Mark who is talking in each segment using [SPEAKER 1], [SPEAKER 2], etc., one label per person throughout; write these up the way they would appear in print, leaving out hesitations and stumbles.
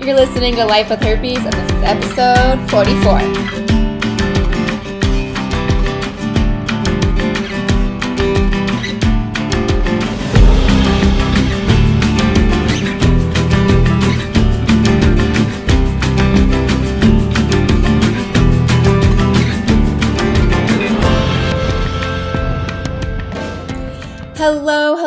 [SPEAKER 1] You're listening to Life With Herpes, and this is episode 44.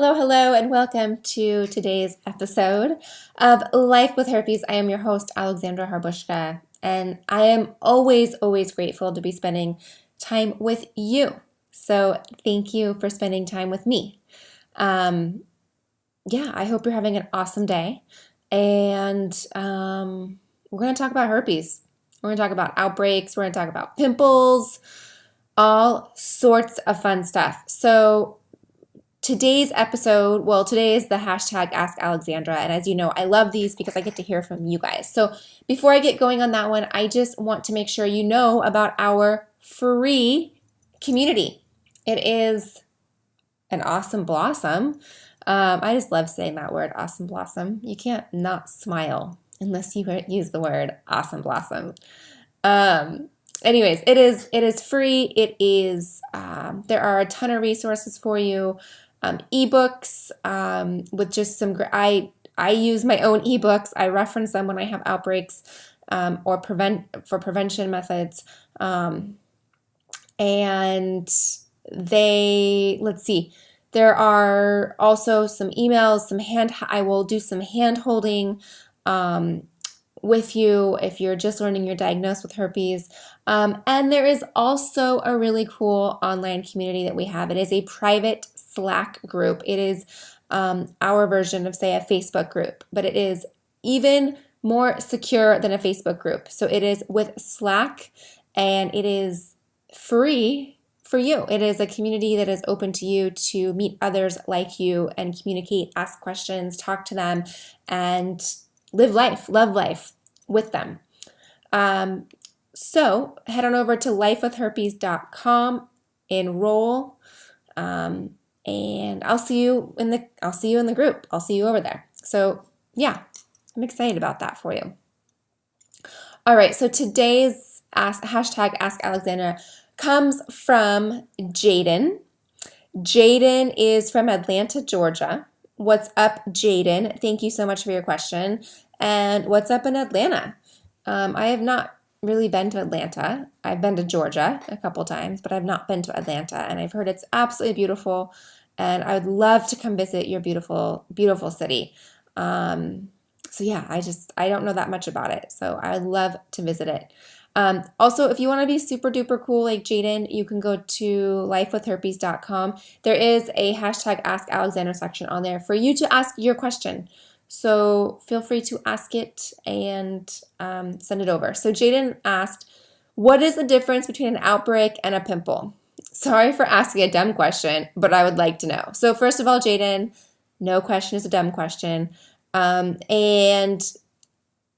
[SPEAKER 1] Hello, and welcome to today's episode of Life with Herpes. I am your host, Alexandra Harbushka, and I am always grateful to be spending time with you. So thank you for spending time with me. I hope you're having an awesome day, and we're going to talk about herpes. We're going to talk about outbreaks. We're going to talk about pimples, all sorts of fun stuff. So today's episode, today is the hashtag Ask Alexandra, and as you know, I love these because I get to hear from you guys. So before I get going on that one, I just want to make sure you know about our free community. It is an awesome blossom. I just love saying that word, awesome blossom. You can't not smile unless you use the word awesome blossom. Anyways, it is free. It is, there are a ton of resources for you. Ebooks, with just some, I use my own ebooks. I reference them when I have outbreaks, or for prevention methods. And let's see, there are also some emails, I will do some hand holding, with you if you're just learning your diagnosis with herpes. And there is also a really cool online community that we have. It is a private Slack group. It is our version of, say, a Facebook group, but it is even more secure than a Facebook group. So it is with Slack, and it is free for you. It is a community that is open to you to meet others like you and communicate, ask questions, talk to them, and live life, love life with them. So head on over to lifewithherpes.com, enroll, and I'll see you in the group. I'll see you over there. So yeah, I'm excited about that for you. All right, so today's hashtag Ask Alexandra comes from Jaden. Jaden is from Atlanta, Georgia. What's up, Jaden? Thank you so much for your question. And what's up in Atlanta? I have not really been to Atlanta. I've been to Georgia a couple times, but I've not been to Atlanta, and I've heard it's absolutely beautiful, and I would love to come visit your beautiful, beautiful city. So yeah, I don't know that much about it, so I would love to visit it. Also, if you want to be super duper cool like Jaden, you can go to lifewithherpes.com. There is a hashtag Ask Alexandra section on there for you to ask your question. So feel free to ask it and send it over. So Jaden asked, what is the difference between an outbreak and a pimple? Sorry for asking a dumb question, but I would like to know. So first of all, Jaden, no question is a dumb question. And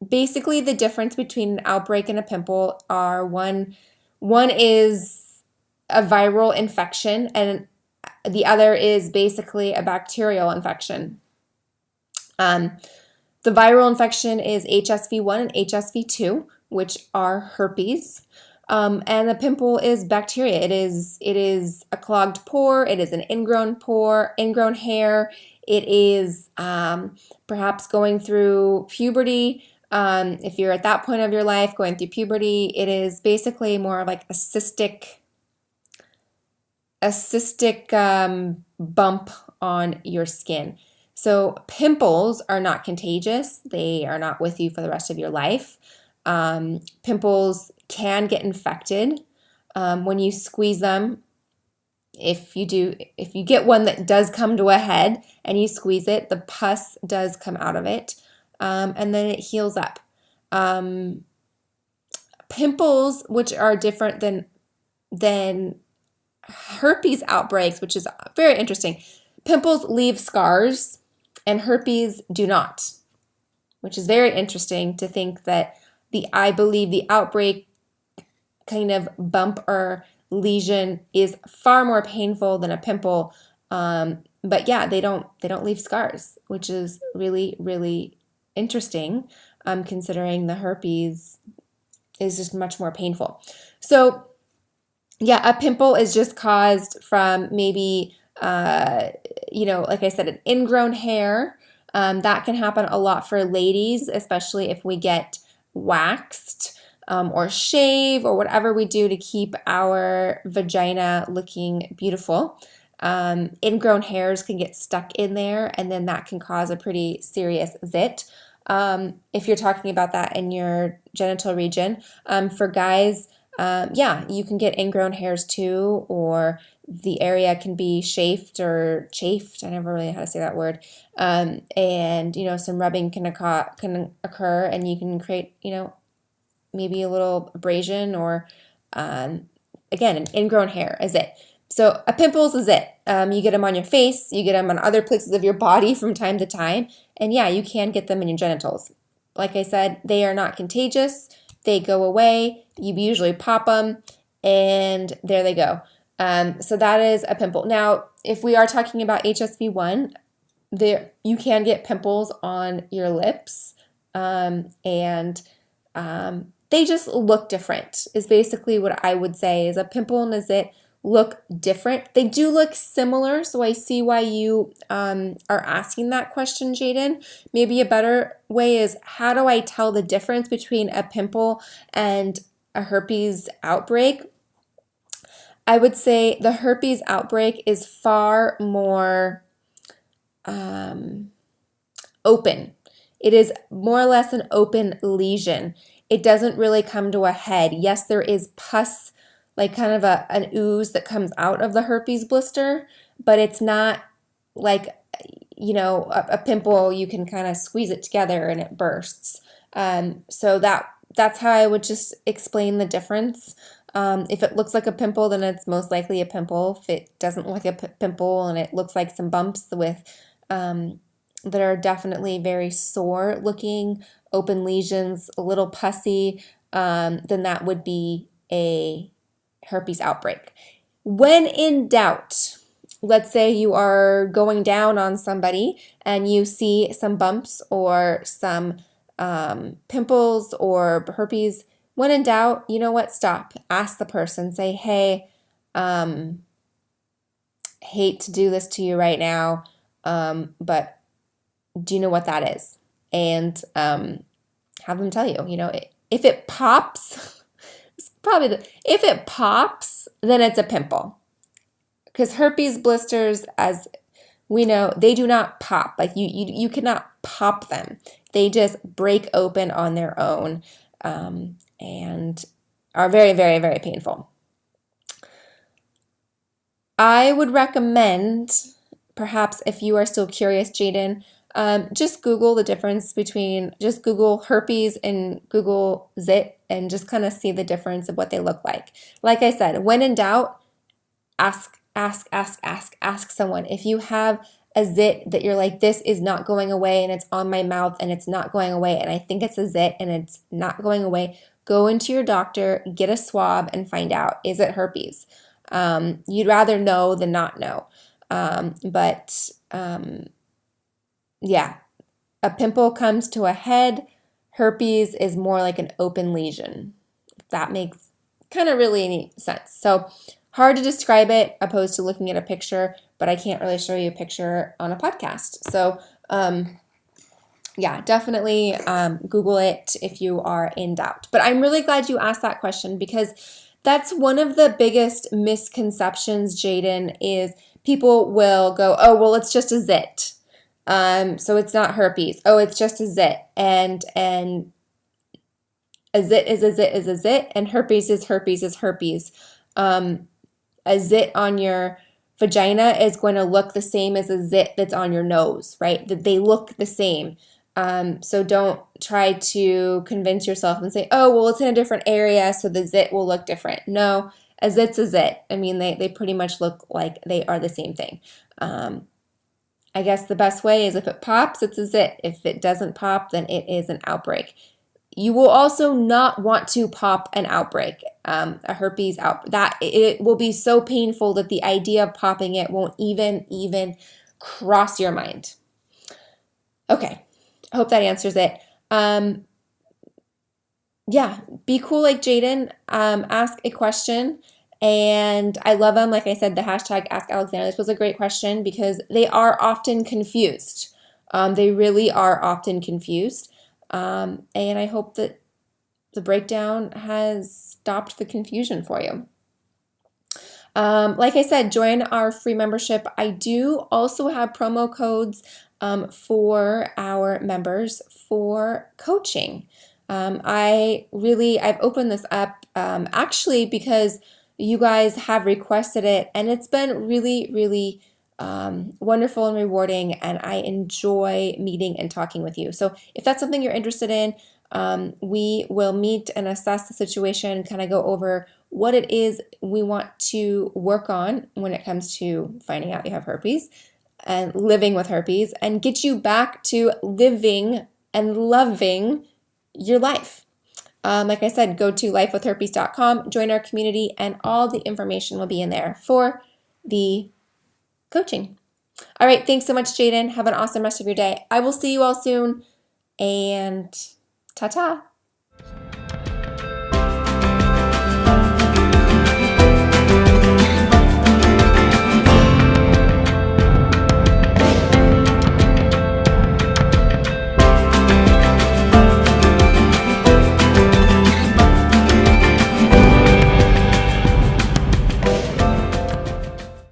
[SPEAKER 1] basically the difference between an outbreak and a pimple are one is a viral infection, and the other is basically a bacterial infection. The viral infection is HSV1 and HSV2, which are herpes. And the pimple is bacteria. It is a clogged pore. It is an ingrown pore, ingrown hair. It is perhaps going through puberty. If you're at that point of your life going through puberty, it is basically more like a cystic bump on your skin. So pimples are not contagious. They are not with you for the rest of your life. Pimples can get infected when you squeeze them. If you get one that does come to a head and you squeeze it, the pus does come out of it, and then it heals up. Pimples, which are different than herpes outbreaks, which is very interesting. Pimples leave scars, and herpes do not, which is very interesting to think that I believe the outbreak kind of bump or lesion is far more painful than a pimple. But yeah, they don't leave scars, which is really, really interesting, considering the herpes is just much more painful. So yeah, a pimple is just caused from maybe, like I said, an ingrown hair. That can happen a lot for ladies, especially if we get waxed or shave or whatever we do to keep our vagina looking beautiful. Ingrown hairs can get stuck in there, and then that can cause a pretty serious zit. If you're talking about that in your genital region. For guys, you can get ingrown hairs too, or the area can be chafed or chafed. I never really know how to say that word. And some rubbing can occur, and you can create, maybe a little abrasion or, again, an ingrown hair is it. So a pimples is it. You get them on your face, you get them on other places of your body from time to time, and yeah, you can get them in your genitals. Like I said, they are not contagious. They go away. You usually pop them, and there they go. So that is a pimple. Now, if we are talking about HSV1, you can get pimples on your lips, and they just look different, is basically what I would say. Is a pimple and a zit look different. They do look similar, so I see why you are asking that question, Jaden. Maybe a better way is, how do I tell the difference between a pimple and a herpes outbreak? I would say the herpes outbreak is far more open. It is more or less an open lesion. It doesn't really come to a head. Yes, there is pus, like kind of an ooze that comes out of the herpes blister, but it's not like, a pimple. You can kind of squeeze it together and it bursts. So that's how I would just explain the difference. If it looks like a pimple, then it's most likely a pimple. If it doesn't look like a pimple and it looks like some bumps with that are definitely very sore looking, open lesions, a little pussy, then that would be a herpes outbreak. When in doubt, let's say you are going down on somebody and you see some bumps or some pimples or herpes. When in doubt, you know what? Stop. Ask the person. Say, hey, hate to do this to you right now, but do you know what that is? And have them tell you. If it pops, if it pops, then it's a pimple. Because herpes blisters, as we know, they do not pop. Like you cannot pop them. They just break open on their own, and are very, very, very painful. I would recommend, perhaps if you are still curious, Jaden, just Google the difference between, just Google herpes and Google zit, and just kind of see the difference of what they look like. Like I said, when in doubt, ask someone. If you have a zit that you're like, this is not going away and it's on my mouth and it's not going away and I think it's a zit and it's not going away, go into your doctor, get a swab and find out, is it herpes? You'd rather know than not know. Yeah, a pimple comes to a head. Herpes is more like an open lesion. That makes kind of really any sense. So hard to describe it opposed to looking at a picture, but I can't really show you a picture on a podcast. So definitely Google it if you are in doubt. But I'm really glad you asked that question, because that's one of the biggest misconceptions, Jaden, is people will go, oh, well, it's just a zit. So it's not herpes. Oh, it's just a zit. And a zit is a zit is a zit, and herpes is herpes is herpes. A zit on your vagina is going to look the same as a zit that's on your nose, right? That they look the same. So don't try to convince yourself and say, oh, well, it's in a different area, so the zit will look different. No, a zit's a zit. I mean, they pretty much look like they are the same thing. I guess the best way is if it pops, it's a zit. If it doesn't pop, then it is an outbreak. You will also not want to pop an outbreak, a herpes outbreak. That it will be so painful that the idea of popping it won't even cross your mind. Okay, I hope that answers it. Yeah, be cool like Jaden. Ask a question. And I love them. Like I said, the hashtag Ask Alexandra. This was a great question because they are often confused. They really are often confused. And I hope that the breakdown has stopped the confusion for you. Like I said, join our free membership. I do also have promo codes for our members for coaching. I've opened this up actually because you guys have requested it, and it's been really, really wonderful and rewarding, and I enjoy meeting and talking with you. So if that's something you're interested in, we will meet and assess the situation, kind of go over what it is we want to work on when it comes to finding out you have herpes and living with herpes, and get you back to living and loving your life. Like I said, go to lifewithherpes.com, join our community, and all the information will be in there for the coaching. All right, thanks so much, Jaden. Have an awesome rest of your day. I will see you all soon, and ta-ta.